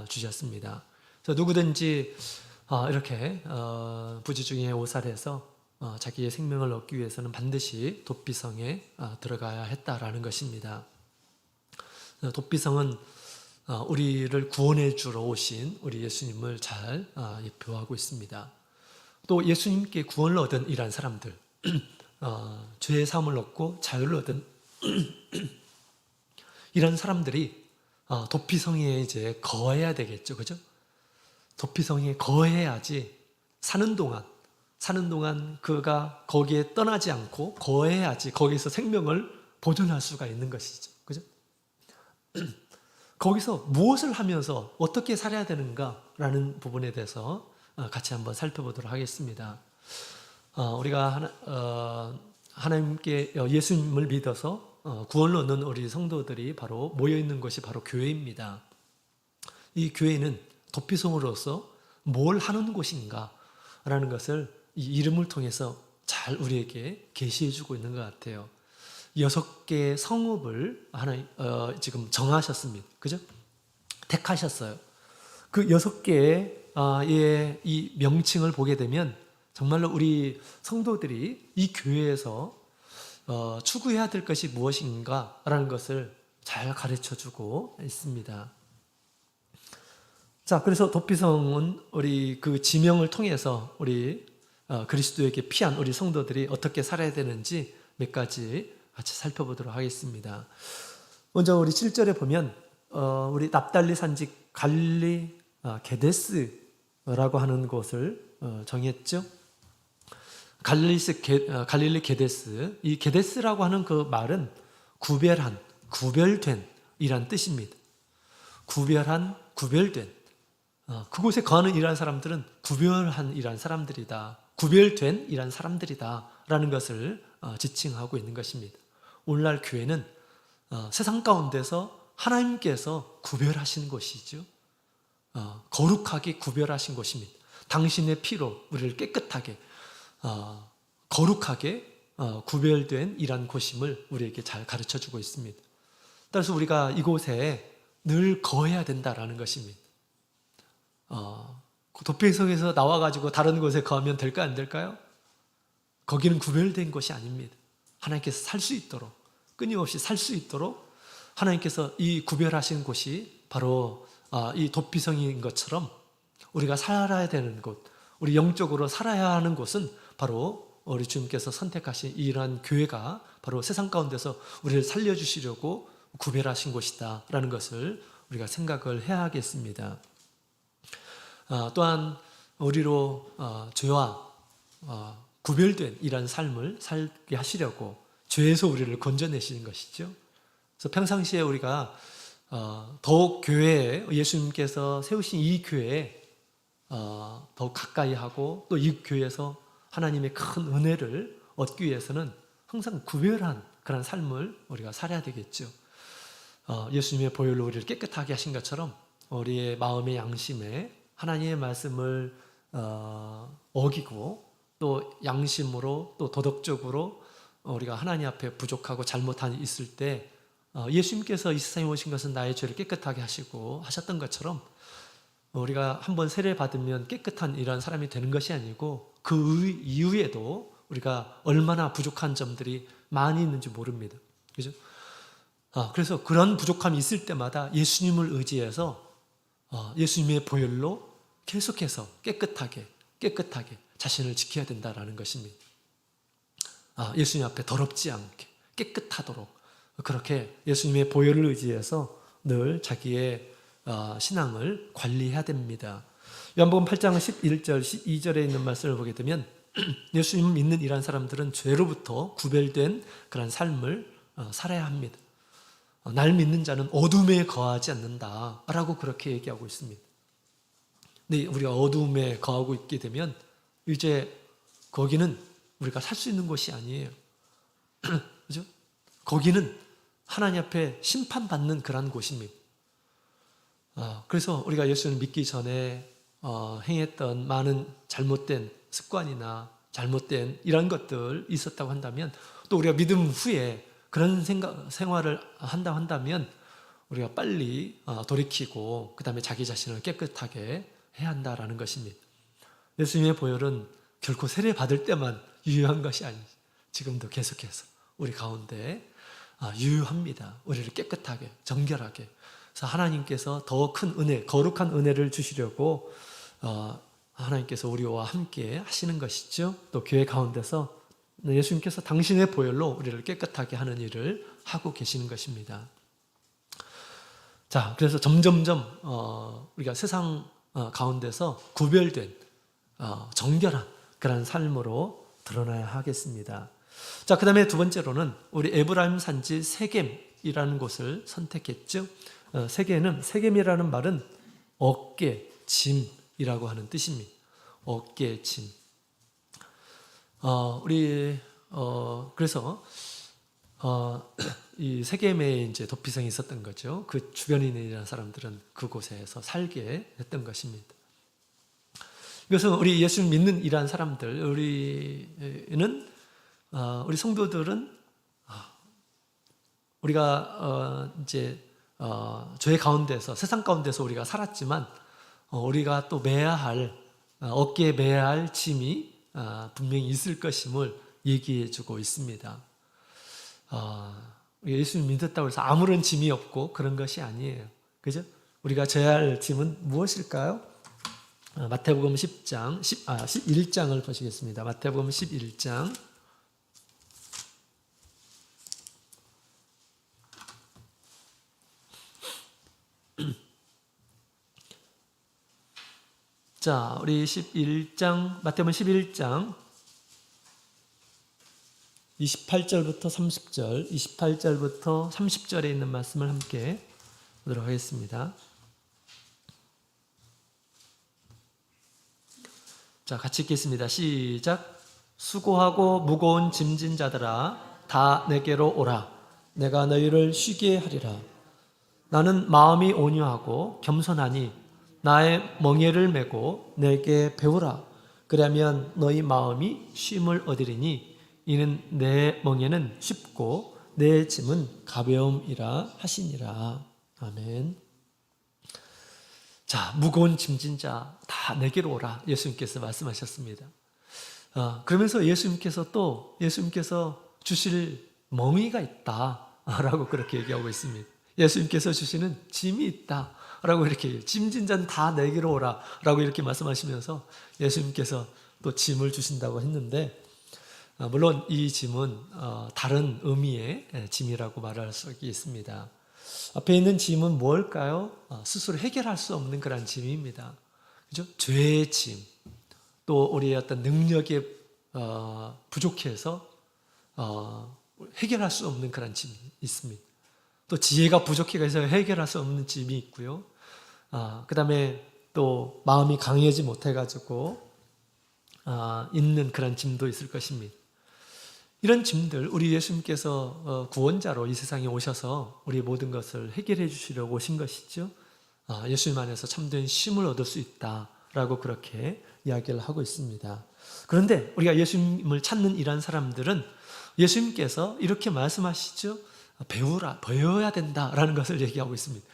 주셨습니다. 그래서 누구든지 이렇게 부지 중에 오살해서 자기의 생명을 얻기 위해서는 반드시 도피성에 들어가야 했다라는 것입니다. 도피성은 우리를 구원해 주러 오신 우리 예수님을 잘 예표하고 있습니다. 또 예수님께 구원을 얻은 이러한 사람들, 죄의 사함을 얻고 자유를 얻은 이런 사람들이 도피성에 이제 거해야 되겠죠, 그죠? 도피성에 거해야지 사는 동안 그가 거기에 떠나지 않고 거해야지 거기서 생명을 보존할 수가 있는 것이죠, 그죠? 거기서 무엇을 하면서 어떻게 살아야 되는가라는 부분에 대해서 같이 한번 살펴보도록 하겠습니다. 우리가 하나님께 예수님을 믿어서 구원을 얻는 우리 성도들이 바로 모여 있는 것이 바로 교회입니다. 이 교회는 도피성으로서 뭘 하는 곳인가라는 것을 이 이름을 통해서 잘 우리에게 계시해 주고 있는 것 같아요. 6개의 성읍을 하나님 지금 정하셨습니다. 그죠? 택하셨어요. 그 6개의 이 명칭을 보게 되면 정말로 우리 성도들이 이 교회에서 추구해야 될 것이 무엇인가라는 것을 잘 가르쳐주고 있습니다. 자, 그래서 도피성은 우리 그 지명을 통해서 우리 그리스도에게 피한 우리 성도들이 어떻게 살아야 되는지 몇 가지 같이 살펴보도록 하겠습니다. 먼저 우리 7절에 보면 우리 납달리 산지 갈릴리 게데스라고 하는 곳을 정했죠. 갈릴리 게데스. 이 게데스라고 하는 그 말은 구별한, 구별된 이란 뜻입니다. 구별한, 구별된. 그곳에 거하는 이란 사람들은 구별한 이란 사람들이다. 구별된 이란 사람들이다. 라는 것을 지칭하고 있는 것입니다. 오늘날 교회는 세상 가운데서 하나님께서 구별하신 곳이죠. 거룩하게 구별하신 곳입니다. 당신의 피로 우리를 깨끗하게 거룩하게 구별된 이란 곳임을 우리에게 잘 가르쳐주고 있습니다. 따라서 우리가 이곳에 늘 거해야 된다라는 것입니다. 도피성에서 나와가지고 다른 곳에 거하면 될까 안 될까요? 거기는 구별된 곳이 아닙니다. 하나님께서 살 수 있도록, 끊임없이 살 수 있도록 하나님께서 이 구별하신 곳이 바로 이 도피성인 것처럼 우리가 살아야 되는 곳, 우리 영적으로 살아야 하는 곳은 바로 우리 주님께서 선택하신 이러한 교회가 바로 세상 가운데서 우리를 살려주시려고 구별하신 곳이다 라는 것을 우리가 생각을 해야 하겠습니다. 또한 우리로 죄와 구별된 이런 삶을 살게 하시려고 죄에서 우리를 건져내시는 것이죠. 그래서 평상시에 우리가 더욱 교회에 예수님께서 세우신 이 교회에 더욱 가까이 하고 또 이 교회에서 하나님의 큰 은혜를 얻기 위해서는 항상 구별한 그런 삶을 우리가 살아야 되겠죠. 예수님의 보혈로 우리를 깨끗하게 하신 것처럼 우리의 마음의 양심에 하나님의 말씀을 어기고 또 양심으로 또 도덕적으로 우리가 하나님 앞에 부족하고 잘못한 있을 때 예수님께서 이 세상에 오신 것은 나의 죄를 깨끗하게 하시고 하셨던 것처럼 우리가 한번 세례 받으면 깨끗한 이런 사람이 되는 것이 아니고 그 이후에도 우리가 얼마나 부족한 점들이 많이 있는지 모릅니다. 그죠? 그래서 그런 부족함이 있을 때마다 예수님을 의지해서 예수님의 보혈로 계속해서 깨끗하게 자신을 지켜야 된다라는 것입니다. 예수님 앞에 더럽지 않게 깨끗하도록 그렇게 예수님의 보혈을 의지해서 늘 자기의 신앙을 관리해야 됩니다. 요한복음 8장 11절 12절에 있는 말씀을 보게 되면 예수님을 믿는 이러한 사람들은 죄로부터 구별된 그런 삶을 살아야 합니다. 날 믿는 자는 어둠에 거하지 않는다라고 그렇게 얘기하고 있습니다. 근데 우리가 어둠에 거하고 있게 되면 이제 거기는 우리가 살 수 있는 곳이 아니에요. 그죠? 거기는 하나님 앞에 심판받는 그런 곳입니다. 그래서 우리가 예수를 믿기 전에 행했던 많은 잘못된 습관이나 잘못된 이런 것들 있었다고 한다면 또 우리가 믿음 후에 그런 생활을 한다고 한다면 우리가 빨리 돌이키고 그 다음에 자기 자신을 깨끗하게 해야 한다라는 것입니다. 예수님의 보혈은 결코 세례 받을 때만 유효한 것이 아니죠. 지금도 계속해서 우리 가운데 유효합니다. 우리를 깨끗하게 정결하게. 그래서 하나님께서 더 큰 은혜, 거룩한 은혜를 주시려고 하나님께서 우리와 함께 하시는 것이죠. 또 교회 가운데서 예수님께서 당신의 보혈로 우리를 깨끗하게 하는 일을 하고 계시는 것입니다. 자, 그래서 점점점 우리가 세상 가운데서 구별된 정결한 그런 삶으로 드러나야 하겠습니다. 자, 그 다음에 두 번째로는 우리 에브라임 산지 세겜이라는 곳을 선택했죠. 세겜이라는 말은 어깨, 짐이라고 하는 뜻입니다. 어깨, 짐. 그래서 이 세겜에 이제 도피성이 있었던 거죠. 그 주변에 있는 사람들은 그곳에서 살게 했던 것입니다. 이것은 우리 예수 믿는 이러한 사람들, 우리 성도들은 우리가 이제 죄 가운데서 세상 가운데서 우리가 살았지만 우리가 또 매야 할 어깨에 매야 할 짐이 분명히 있을 것임을 얘기해주고 있습니다. 예수님 믿었다고 해서 아무런 짐이 없고 그런 것이 아니에요. 그죠? 우리가 져야 할 짐은 무엇일까요? 마태복음 11장을 보시겠습니다. 마태복음 11장. 자, 우리 11장, 마태복음 11장 28절부터 30절, 28절부터 30절에 있는 말씀을 함께 보도록 하겠습니다. 자, 같이 읽겠습니다. 시작. 수고하고 무거운 짐진 자들아 다 내게로 오라. 내가 너희를 쉬게 하리라. 나는 마음이 온유하고 겸손하니 나의 멍에를 메고 내게 배우라. 그러면 너희 마음이 쉼을 얻으리니 이는 내 멍에는 쉽고 내 짐은 가벼움이라 하시니라. 아멘. 자, 무거운 짐진 자 다 내게로 오라. 예수님께서 말씀하셨습니다. 그러면서 예수님께서 주실 멍에가 있다라고 그렇게 얘기하고 있습니다. 예수님께서 주시는 짐이 있다라고 이렇게 짐진 자는 다 내게로 오라라고 이렇게 말씀하시면서 예수님께서 또 짐을 주신다고 했는데, 물론 이 짐은 다른 의미의 짐이라고 말할 수 있습니다. 앞에 있는 짐은 뭘까요? 스스로 해결할 수 없는 그런 짐입니다. 그죠? 죄의 짐, 또 우리의 어떤 능력이 부족해서 해결할 수 없는 그런 짐이 있습니다. 또 지혜가 부족해서 해결할 수 없는 짐이 있고요. 그 다음에 또 마음이 강하지 못해가지고 있는 그런 짐도 있을 것입니다. 이런 짐들, 우리 예수님께서 구원자로 이 세상에 오셔서 우리 모든 것을 해결해 주시려고 오신 것이죠. 예수님 안에서 참된 쉼을 얻을 수 있다라고 그렇게 이야기를 하고 있습니다. 그런데 우리가 예수님을 찾는 이런 사람들은 예수님께서 이렇게 말씀하시죠. 배워야 된다라는 것을 얘기하고 있습니다.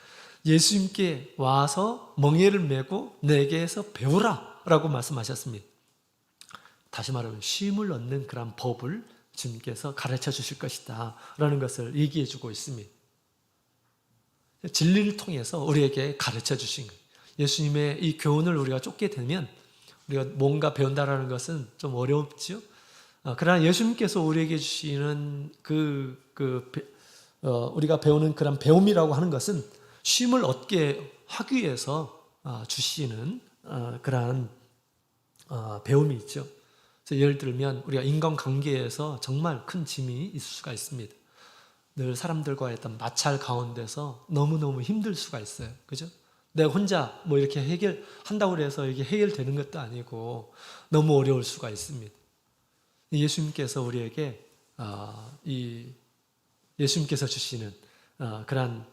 예수님께 와서 멍에를 메고 내게서 배우라라고 말씀하셨습니다. 다시 말하면 쉼을 얻는 그런 법을 주님께서 가르쳐 주실 것이다 라는 것을 얘기해 주고 있습니다. 진리를 통해서 우리에게 가르쳐 주신 거예요. 예수님의 이 교훈을 우리가 쫓게 되면 우리가 뭔가 배운다라는 것은 좀 어렵죠. 그러나 예수님께서 우리에게 주시는 우리가 배우는 그런 배움이라고 하는 것은 쉼을 얻게 하기 위해서 주시는 그러한 배움이 있죠. 그래서 예를 들면 우리가 인간관계에서 정말 큰 짐이 있을 수가 있습니다. 늘 사람들과의 어떤 마찰 가운데서 너무너무 힘들 수가 있어요. 그죠? 내가 혼자 뭐 이렇게 해결한다고 해서 이게 해결되는 것도 아니고 너무 어려울 수가 있습니다. 예수님께서 우리에게 예수님께서 주시는 그런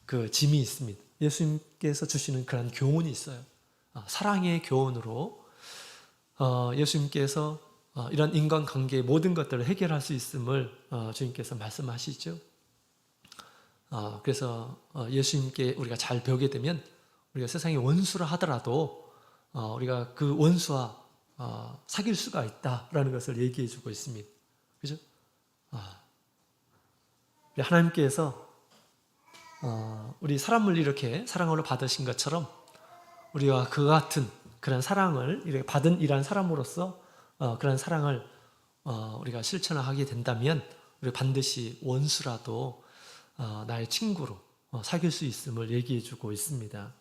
그 짐이 있습니다. 예수님께서 주시는 그런 교훈이 있어요. 사랑의 교훈으로 예수님께서 이런 인간관계의 모든 것들을 해결할 수 있음을 주님께서 말씀하시죠. 그래서 예수님께 우리가 잘 배우게 되면 우리가 세상의 원수라 하더라도 우리가 그 원수와 사귈 수가 있다라는 것을 얘기해 주고 있습니다. 그죠? 하나님께서 우리 사람을 이렇게 사랑으로 받으신 것처럼 우리와 그 같은 그런 사랑을 이렇게 받은 이러한 사람으로서 그런 사랑을 우리가 실천하게 된다면 우리 반드시 원수라도 나의 친구로 사귈 수 있음을 얘기해 주고 있습니다.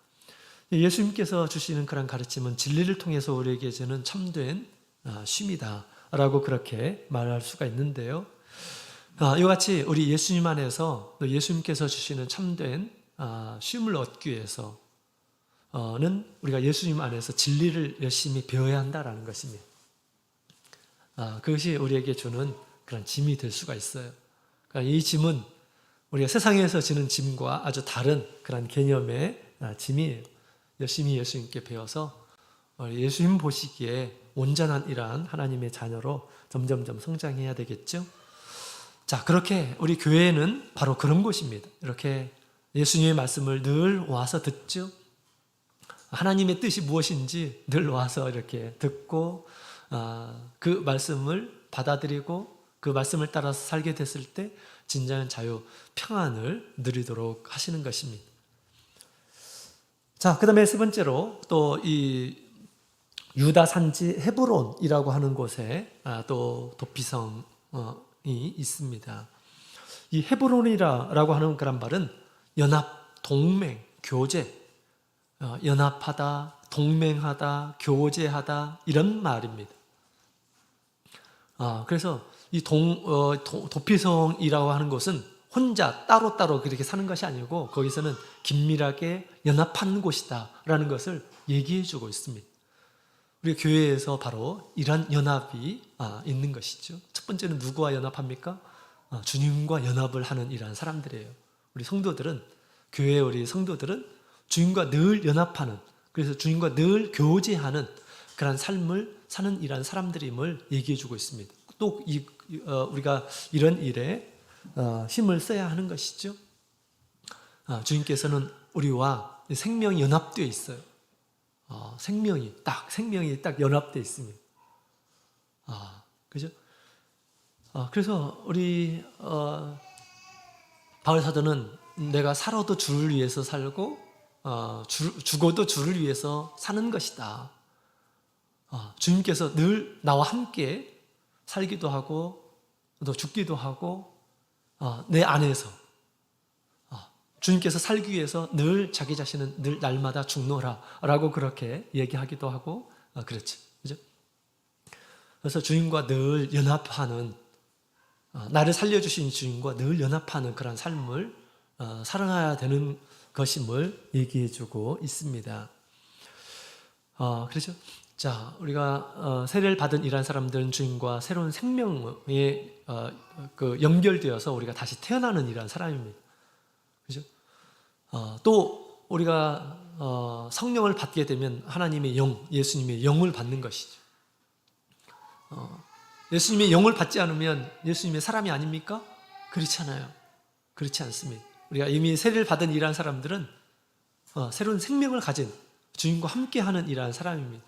예수님께서 주시는 그런 가르침은 진리를 통해서 우리에게 주는 참된 쉼이다라고 그렇게 말할 수가 있는데요. 이와 같이 우리 예수님 안에서 또 예수님께서 주시는 참된 쉼을 얻기 위해서는 우리가 예수님 안에서 진리를 열심히 배워야 한다라는 것입니다. 그것이 우리에게 주는 그런 짐이 될 수가 있어요. 그러니까 이 짐은 우리가 세상에서 지는 짐과 아주 다른 그런 개념의 짐이에요. 열심히 예수님께 배워서 예수님 보시기에 온전한 이러한 하나님의 자녀로 점점점 성장해야 되겠죠. 자, 그렇게 우리 교회는 바로 그런 곳입니다. 이렇게 예수님의 말씀을 늘 와서 듣죠. 하나님의 뜻이 무엇인지 늘 와서 이렇게 듣고 그 말씀을 받아들이고 그 말씀을 따라서 살게 됐을 때 진정한 자유, 평안을 누리도록 하시는 것입니다. 자, 그 다음에 세 번째로 또 이 유다 산지 헤브론이라고 하는 곳에 또 도피성이 있습니다. 이 헤브론이라고 하는 그런 말은 연합, 동맹, 교제, 연합하다, 동맹하다, 교제하다 이런 말입니다. 그래서 이 도피성이라고 하는 곳은 혼자 따로따로 그렇게 사는 것이 아니고 거기서는 긴밀하게 연합하는 곳이다라는 것을 얘기해 주고 있습니다. 우리 교회에서 바로 이런 연합이 있는 것이죠. 첫 번째는 누구와 연합합니까? 주님과 연합을 하는 이러한 사람들이에요. 우리 성도들은, 교회 우리 성도들은 주님과 늘 연합하는, 그래서 주님과 늘 교제하는 그런 삶을 사는 이러한 사람들임을 얘기해 주고 있습니다. 또 우리가 이런 일에 힘을 써야 하는 것이죠. 주님께서는 우리와 생명이 연합되어 있어요. 생명이 딱 연합되어 있습니다. 그죠? 그래서 우리 바울 사도는 내가 살아도 주를 위해서 살고 죽어도 주를 위해서 사는 것이다. 주님께서 늘 나와 함께 살기도 하고 또 죽기도 하고 내 안에서 주님께서 살기 위해서 늘 자기 자신은 늘 날마다 죽노라 라고 그렇게 얘기하기도 하고 그렇죠. 그죠? 그래서 주님과 늘 연합하는, 나를 살려주신 주님과 늘 연합하는 그런 삶을 살아가야 되는 것임을 얘기해 주고 있습니다. 그렇죠? 자, 우리가 세례를 받은 이러한 사람들은 주님과 새로운 생명에 연결되어서 우리가 다시 태어나는 이러한 사람입니다. 그죠? 또 우리가 성령을 받게 되면 하나님의 영, 예수님의 영을 받는 것이죠. 예수님의 영을 받지 않으면 예수님의 사람이 아닙니까? 그렇지 않아요. 그렇지 않습니다. 우리가 이미 세례를 받은 이러한 사람들은 새로운 생명을 가진 주님과 함께하는 이러한 사람입니다.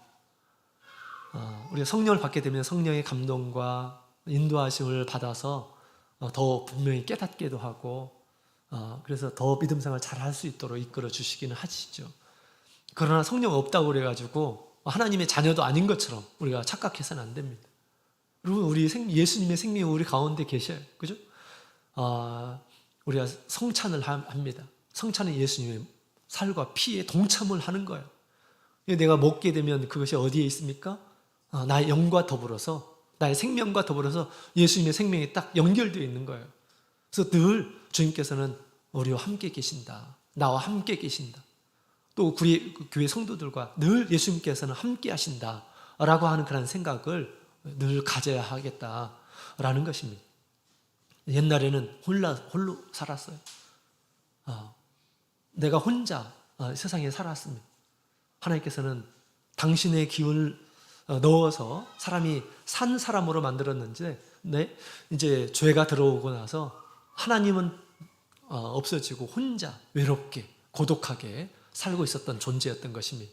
우리가 성령을 받게 되면 성령의 감동과 인도하심을 받아서 더 분명히 깨닫기도 하고 그래서 더 믿음 생활 잘 할 수 있도록 이끌어 주시기는 하시죠. 그러나 성령 없다고 그래가지고 하나님의 자녀도 아닌 것처럼 우리가 착각해서는 안 됩니다. 그리고 우리 예수님의 생명이 우리 가운데 계셔요. 그죠? 우리가 성찬을 합니다. 성찬은 예수님의 살과 피에 동참을 하는 거예요. 내가 먹게 되면 그것이 어디에 있습니까? 나의 영과 더불어서, 나의 생명과 더불어서 예수님의 생명이 딱 연결되어 있는 거예요. 그래서 늘 주님께서는 우리와 함께 계신다. 나와 함께 계신다. 또 교회 성도들과 늘 예수님께서는 함께 하신다. 라고 하는 그런 생각을 늘 가져야 하겠다라는 것입니다. 옛날에는 홀로 살았어요. 내가 혼자 세상에 살았습니다. 하나님께서는 당신의 기운을 넣어서 사람이 산 사람으로 만들었는지 이제 죄가 들어오고 나서 하나님은 없어지고 혼자 외롭게 고독하게 살고 있었던 존재였던 것입니다.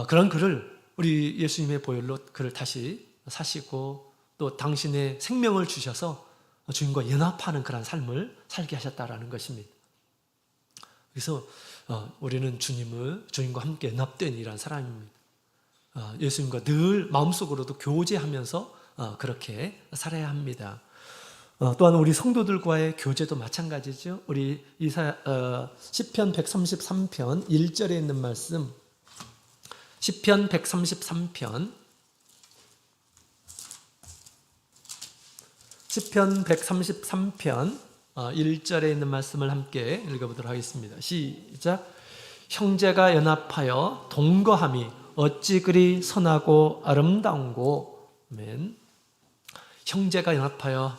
그런 그를 우리 예수님의 보혈로 그를 다시 사시고 또 당신의 생명을 주셔서 주님과 연합하는 그런 삶을 살게 하셨다라는 것입니다. 그래서 우리는 주님과 함께 연합된 이런 사람입니다. 예수님과 늘 마음속으로도 교제하면서 그렇게 살아야 합니다. 또한 우리 성도들과의 교제도 마찬가지죠. 우리 시편 133편 1절에 있는 말씀, 시편 133편 1절에 있는 말씀을 함께 읽어보도록 하겠습니다. 시작. 형제가 연합하여 동거함이 어찌 그리 선하고 아름다운고. 아멘. 형제가 연합하여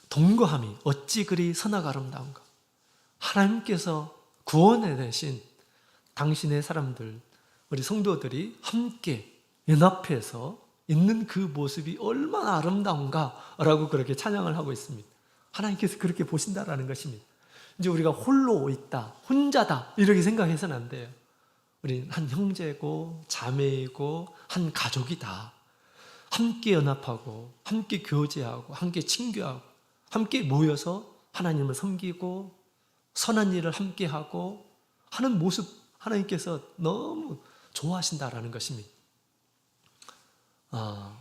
동거함이 어찌 그리 선하고 아름다운가. 하나님께서 구원해 내신 당신의 사람들, 우리 성도들이 함께 연합해서 있는 그 모습이 얼마나 아름다운가라고 그렇게 찬양을 하고 있습니다. 하나님께서 그렇게 보신다라는 것입니다. 이제 우리가 홀로 있다, 혼자다 이렇게 생각해서는 안 돼요. 우리는 한 형제고 자매이고 한 가족이다. 함께 연합하고 함께 교제하고 함께 친교하고 함께 모여서 하나님을 섬기고 선한 일을 함께 하고 하는 모습, 하나님께서 너무 좋아하신다라는 것입니다.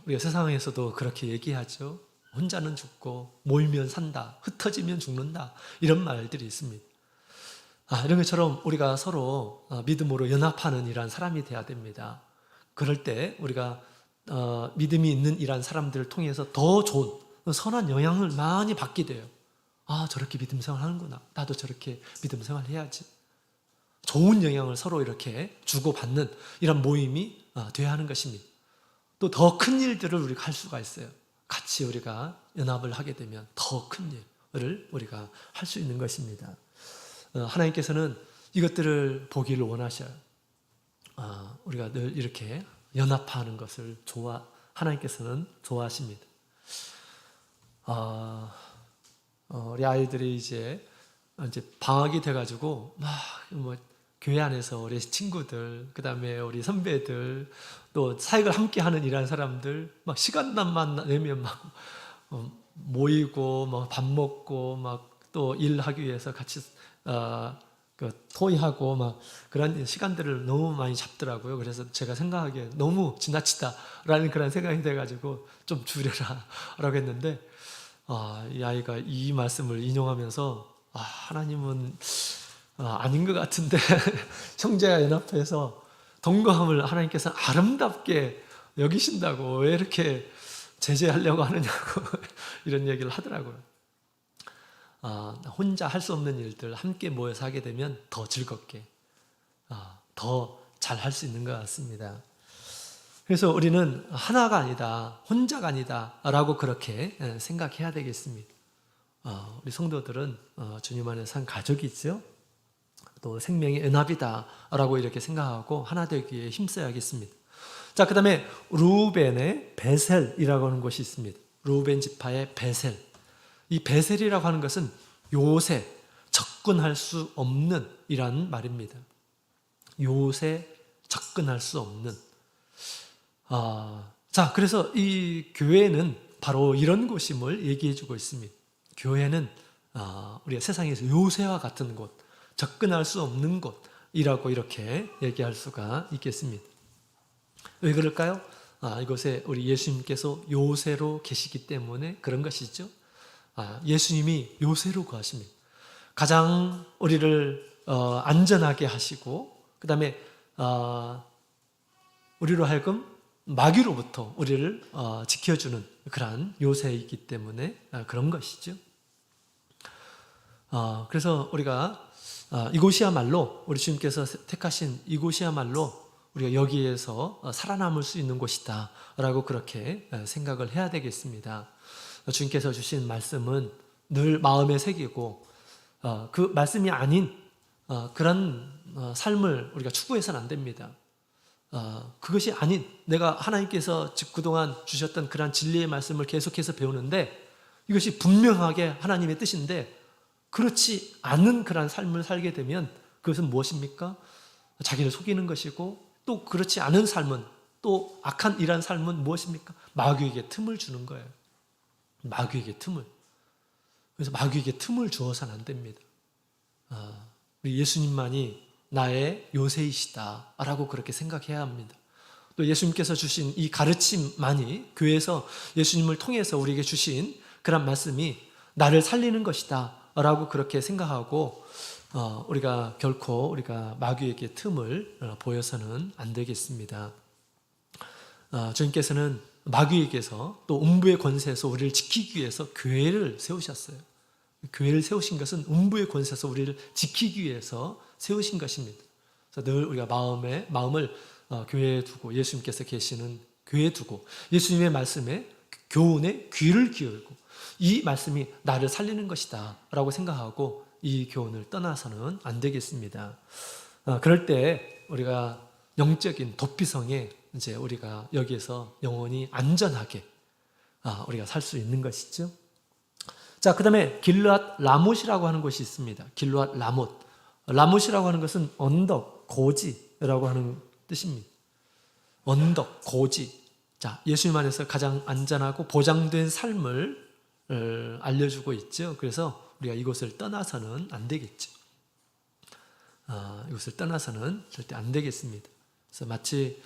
우리가 세상에서도 그렇게 얘기하죠. 혼자는 죽고 몰면 산다, 흩어지면 죽는다, 이런 말들이 있습니다. 이런 것처럼 우리가 서로 믿음으로 연합하는 이러한 사람이 되어야 됩니다. 그럴 때 우리가 믿음이 있는 이러한 사람들을 통해서 더 좋은, 선한 영향을 많이 받게 돼요. 아, 저렇게 믿음 생활하는구나. 나도 저렇게 믿음 생활해야지. 좋은 영향을 서로 이렇게 주고받는 이런 모임이 돼야 하는 것입니다. 또 더 큰 일들을 우리가 할 수가 있어요. 같이 우리가 연합을 하게 되면 더 큰 일을 우리가 할 수 있는 것입니다. 하나님께서는 이것들을 보기를 원하셔요. 우리가 늘 이렇게 연합하는 것을 하나님께서는 좋아하십니다. 우리 아이들이 이제 방학이 돼가지고 막 교회 안에서 우리 친구들, 그 다음에 우리 선배들, 또 사역을 함께하는 이런 사람들, 막 시간만 내면 막 모이고, 막 밥 먹고, 막 또 일하기 위해서 같이 토의하고 막 그런 시간들을 너무 많이 잡더라고요. 그래서 제가 생각하기에 너무 지나치다라는 그런 생각이 돼가지고 좀 줄여라라고 했는데, 이 아이가 이 말씀을 인용하면서 하나님은 아닌 것 같은데 형제가 연합해서 동거함을 하나님께서 아름답게 여기신다고 왜 이렇게 제재하려고 하느냐고 이런 얘기를 하더라고요. 혼자 할 수 없는 일들 함께 모여서 하게 되면 더 즐겁게 더 잘 할 수 있는 것 같습니다. 그래서 우리는 하나가 아니다, 혼자가 아니다 라고 그렇게 생각해야 되겠습니다. 우리 성도들은 주님 안에서 한 가족이죠. 또 생명의 연합이다 라고 이렇게 생각하고 하나 되기 위해 힘써야겠습니다. 자, 그 다음에 루벤의 베셀이라고 하는 곳이 있습니다. 루벤 지파의 베셀. 이 베셀이라고 하는 것은 요새 접근할 수 없는 이란 말입니다. 요새 접근할 수 없는. 자, 그래서 이 교회는 바로 이런 곳임을 얘기해 주고 있습니다. 교회는 우리가 세상에서 요새와 같은 곳, 접근할 수 없는 곳이라고 이렇게 얘기할 수가 있겠습니다. 왜 그럴까요? 이곳에 우리 예수님께서 요새로 계시기 때문에 그런 것이죠. 예수님이 요새로 거하십니다. 가장 우리를 안전하게 하시고, 그 다음에 우리로 하여금 마귀로부터 우리를 지켜주는 그러한 요새이기 때문에 그런 것이죠. 그래서 우리가 이곳이야말로 우리 주님께서 택하신 이곳이야말로 우리가 여기에서 살아남을 수 있는 곳이다 라고 그렇게 생각을 해야 되겠습니다. 주님께서 주신 말씀은 늘 마음에 새기고 그 말씀이 아닌 그런 삶을 우리가 추구해서는 안 됩니다. 그것이 아닌 내가 하나님께서 그동안 주셨던 그런 진리의 말씀을 계속해서 배우는데 이것이 분명하게 하나님의 뜻인데 그렇지 않은 그런 삶을 살게 되면 그것은 무엇입니까? 자기를 속이는 것이고 또 그렇지 않은 삶은 또 악한 이런 삶은 무엇입니까? 마귀에게 틈을 주는 거예요. 마귀에게 틈을. 그래서 마귀에게 틈을 주어서는 안 됩니다. 우리 예수님만이 나의 요새이시다 라고 그렇게 생각해야 합니다. 또 예수님께서 주신 이 가르침만이 교회에서 예수님을 통해서 우리에게 주신 그런 말씀이 나를 살리는 것이다 라고 그렇게 생각하고 우리가 결코 우리가 마귀에게 틈을 보여서는 안 되겠습니다. 주님께서는 마귀에게서 또 음부의 권세에서 우리를 지키기 위해서 교회를 세우셨어요. 교회를 세우신 것은 음부의 권세에서 우리를 지키기 위해서 세우신 것입니다. 그래서 늘 우리가 마음을 교회에 두고 예수님께서 계시는 교회에 두고 예수님의 말씀에 교훈에 귀를 기울이고 이 말씀이 나를 살리는 것이다 라고 생각하고 이 교훈을 떠나서는 안 되겠습니다. 그럴 때 우리가 영적인 도피성에 이제 우리가 여기에서 영원히 안전하게 우리가 살 수 있는 것이죠. 자, 그 다음에 길르앗 라못이라고 하는 곳이 있습니다. 길르앗 라못. 라못이라고 하는 것은 언덕, 고지라고 하는 뜻입니다. 언덕, 고지. 자, 예수님 안에서 가장 안전하고 보장된 삶을 알려주고 있죠. 그래서 우리가 이곳을 떠나서는 안 되겠죠. 이곳을 떠나서는 절대 안 되겠습니다. 그래서 마치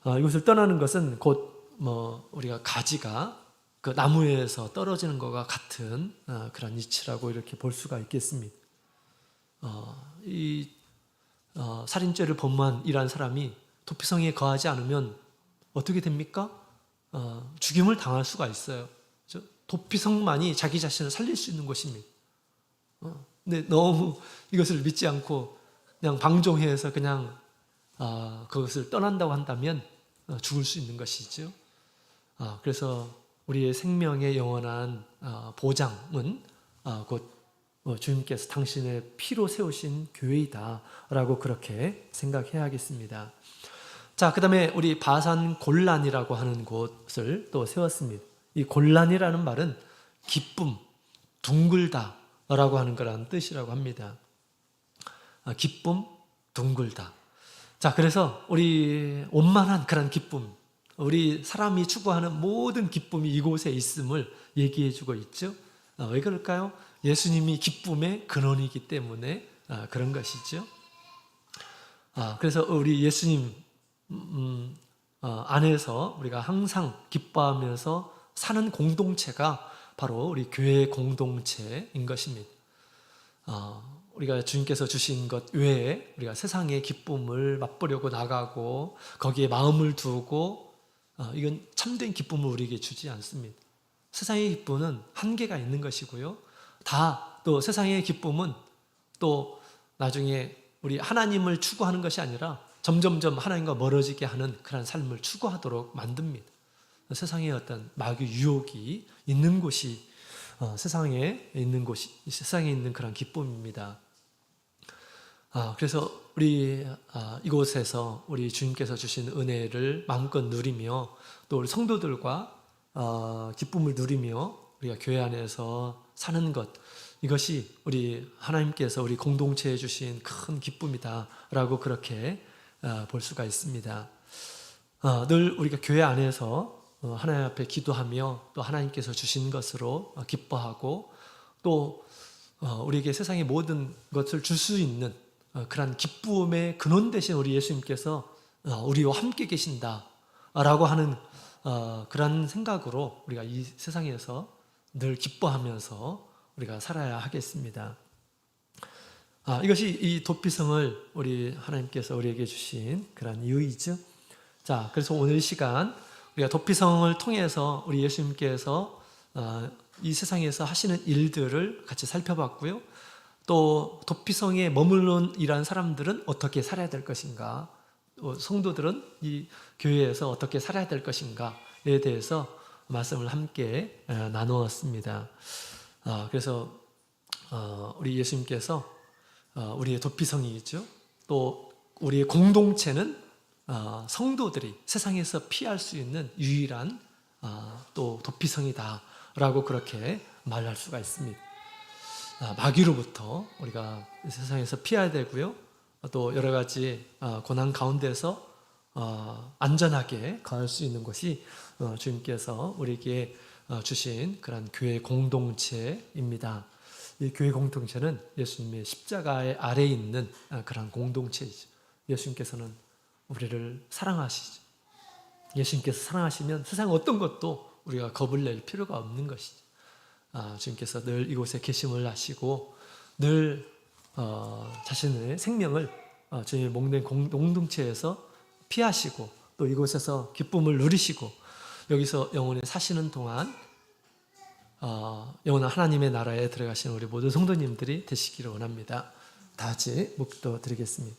이곳을 떠나는 것은 곧 우리가 가지가 그 나무에서 떨어지는 것과 같은 그런 이치라고 이렇게 볼 수가 있겠습니다. 이 살인죄를 범한 이러한 사람이 도피성에 거하지 않으면 어떻게 됩니까? 죽임을 당할 수가 있어요. 그렇죠? 도피성만이 자기 자신을 살릴 수 있는 곳입니다. 근데 너무 이것을 믿지 않고 그냥 방종해서 그냥 그것을 떠난다고 한다면 죽을 수 있는 것이죠. 그래서 우리의 생명의 영원한 보장은 곧 주님께서 당신의 피로 세우신 교회이다 라고 그렇게 생각해야겠습니다. 자, 그 다음에 우리 바산 골란이라고 하는 곳을 또 세웠습니다. 이 골란이라는 말은 기쁨, 둥글다 라고 하는 거라는 뜻이라고 합니다. 기쁨, 둥글다. 자, 그래서 우리 원만한 그런 기쁨, 우리 사람이 추구하는 모든 기쁨이 이곳에 있음을 얘기해 주고 있죠. 왜 그럴까요? 예수님이 기쁨의 근원이기 때문에 그런 것이죠. 그래서 우리 예수님 안에서 우리가 항상 기뻐하면서 사는 공동체가 바로 우리 교회 공동체인 것입니다. 우리가 주님께서 주신 것 외에 우리가 세상의 기쁨을 맛보려고 나가고 거기에 마음을 두고 이건 참된 기쁨을 우리에게 주지 않습니다. 세상의 기쁨은 한계가 있는 것이고요. 또 세상의 기쁨은 또 나중에 우리 하나님을 추구하는 것이 아니라 점점점 하나님과 멀어지게 하는 그런 삶을 추구하도록 만듭니다. 세상에 어떤 마귀 유혹이 있는 곳이 세상에 있는 그런 기쁨입니다. 그래서 우리 이곳에서 우리 주님께서 주신 은혜를 마음껏 누리며 또 우리 성도들과 기쁨을 누리며 우리가 교회 안에서 사는 것, 이것이 우리 하나님께서 우리 공동체에 주신 큰 기쁨이다라고 그렇게 볼 수가 있습니다. 늘 우리가 교회 안에서 하나님 앞에 기도하며 또 하나님께서 주신 것으로 기뻐하고 또 우리에게 세상의 모든 것을 줄 수 있는 그런 기쁨의 근원 되신 우리 예수님께서 우리와 함께 계신다라고 하는 그런 생각으로 우리가 이 세상에서 늘 기뻐하면서 우리가 살아야 하겠습니다. 이것이 이 도피성을 우리 하나님께서 우리에게 주신 그런 이유이죠. 자, 그래서 오늘 이 시간 우리가 도피성을 통해서 우리 예수님께서 이 세상에서 하시는 일들을 같이 살펴봤고요. 또 도피성에 머무르는 이러한 사람들은 어떻게 살아야 될 것인가, 성도들은 이 교회에서 어떻게 살아야 될 것인가에 대해서 말씀을 함께 나누었습니다. 그래서 우리 예수님께서 우리의 도피성이죠. 또 우리의 공동체는 성도들이 세상에서 피할 수 있는 유일한 또 도피성이다라고 그렇게 말할 수가 있습니다. 마귀로부터 우리가 세상에서 피해야 되고요. 또 여러 가지 고난 가운데서 안전하게 갈 수 있는 것이 주님께서 우리에게 주신 그런 교회 공동체입니다. 이 교회 공동체는 예수님의 십자가의 아래에 있는 그런 공동체이죠. 예수님께서는 우리를 사랑하시죠. 예수님께서 사랑하시면 세상 어떤 것도 우리가 겁을 낼 필요가 없는 것이죠. 주님께서 늘 이곳에 계심을 아시고 늘 자신의 생명을 주님의 목된 공동체에서 피하시고 또 이곳에서 기쁨을 누리시고 여기서 영원히 사시는 동안 영원한 하나님의 나라에 들어가시는 우리 모든 성도님들이 되시기를 원합니다. 다 같이 묵도 드리겠습니다.